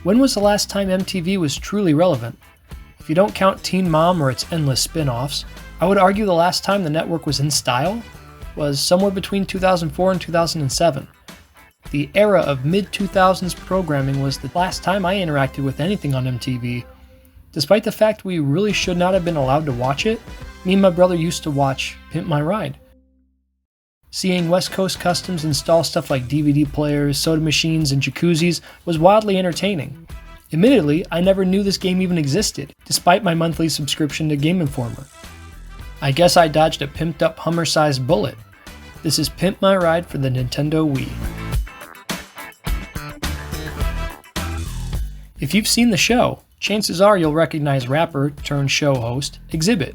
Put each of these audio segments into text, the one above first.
When was the last time MTV was truly relevant? If you don't count Teen Mom or its endless spin-offs, I would argue the last time the network was in style was somewhere between 2004 and 2007. The era of mid-2000s programming was the last time I interacted with anything on MTV. Despite the fact we really should not have been allowed to watch it, me and my brother used to watch Pimp My Ride. Seeing West Coast Customs install stuff like DVD players, soda machines, and jacuzzis was wildly entertaining. Admittedly, I never knew this game even existed, despite my monthly subscription to Game Informer. I guess I dodged a pimped up Hummer-sized bullet. This is Pimp My Ride for the Nintendo Wii. If you've seen the show, chances are you'll recognize rapper turned show host Exhibit.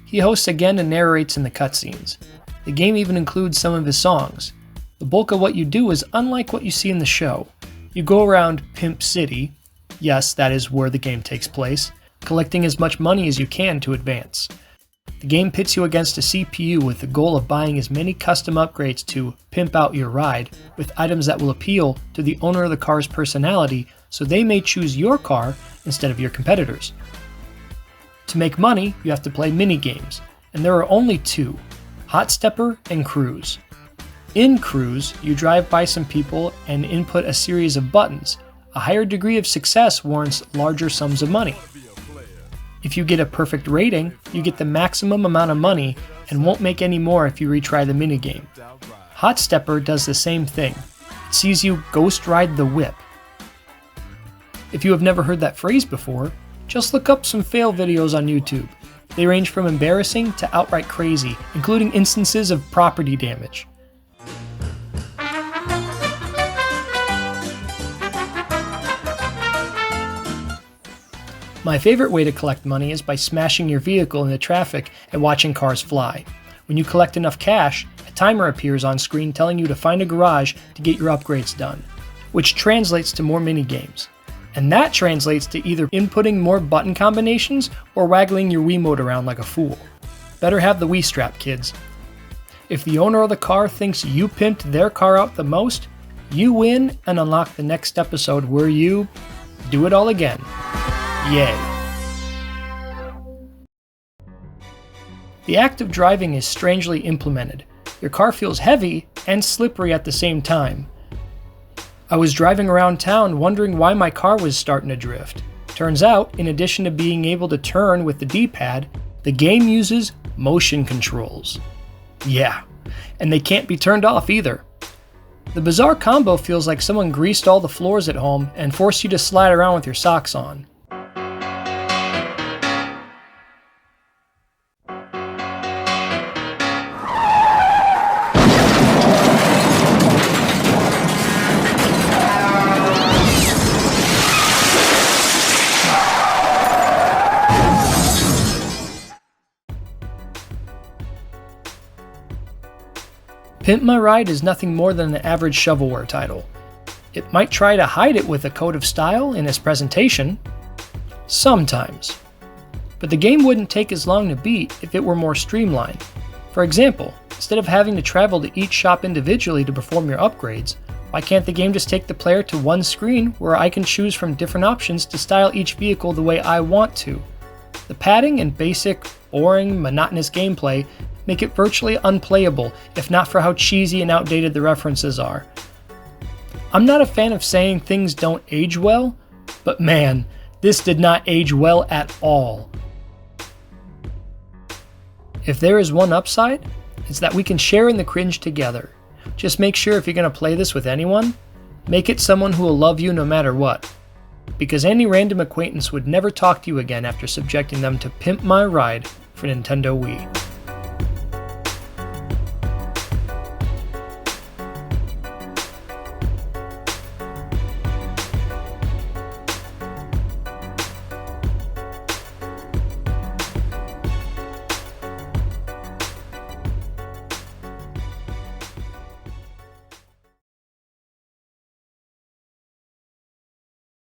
He hosts again and narrates in the cutscenes. The game even includes some of his songs. The bulk of what you do is unlike what you see in the show. You go around Pimp City, yes, that is where the game takes place, collecting as much money as you can to advance. The game pits you against a CPU with the goal of buying as many custom upgrades to pimp out your ride with items that will appeal to the owner of the car's personality so they may choose your car instead of your competitors. To make money, you have to play mini-games, and there are only two. Hot Stepper and Cruise. In Cruise, you drive by some people and input a series of buttons. A higher degree of success warrants larger sums of money. If you get a perfect rating, you get the maximum amount of money and won't make any more if you retry the minigame. Hot Stepper does the same thing. It sees you ghost ride the whip. If you have never heard that phrase before, just look up some fail videos on YouTube. They range from embarrassing to outright crazy, including instances of property damage. My favorite way to collect money is by smashing your vehicle into traffic and watching cars fly. When you collect enough cash, a timer appears on screen telling you to find a garage to get your upgrades done, which translates to more mini-games. And that translates to either inputting more button combinations or waggling your Wiimote around like a fool. Better have the Wii strap, kids. If the owner of the car thinks you pimped their car out the most, you win and unlock the next episode where you do it all again. Yay. The act of driving is strangely implemented. Your car feels heavy and slippery at the same time. I was driving around town wondering why my car was starting to drift. Turns out, in addition to being able to turn with the D-pad, the game uses motion controls. Yeah, and they can't be turned off either. The bizarre combo feels like someone greased all the floors at home and forced you to slide around with your socks on. Pimp My Ride is nothing more than an average shovelware title. It might try to hide it with a code of style in its presentation. Sometimes. But the game wouldn't take as long to beat if it were more streamlined. For example, instead of having to travel to each shop individually to perform your upgrades, why can't the game just take the player to one screen where I can choose from different options to style each vehicle the way I want to? The padding and basic, boring, monotonous gameplay make it virtually unplayable, if not for how cheesy and outdated the references are. I'm not a fan of saying things don't age well, but man, this did not age well at all. If there is one upside, it's that we can share in the cringe together. Just make sure if you're going to play this with anyone, make it someone who will love you no matter what. Because any random acquaintance would never talk to you again after subjecting them to Pimp My Ride for Nintendo Wii.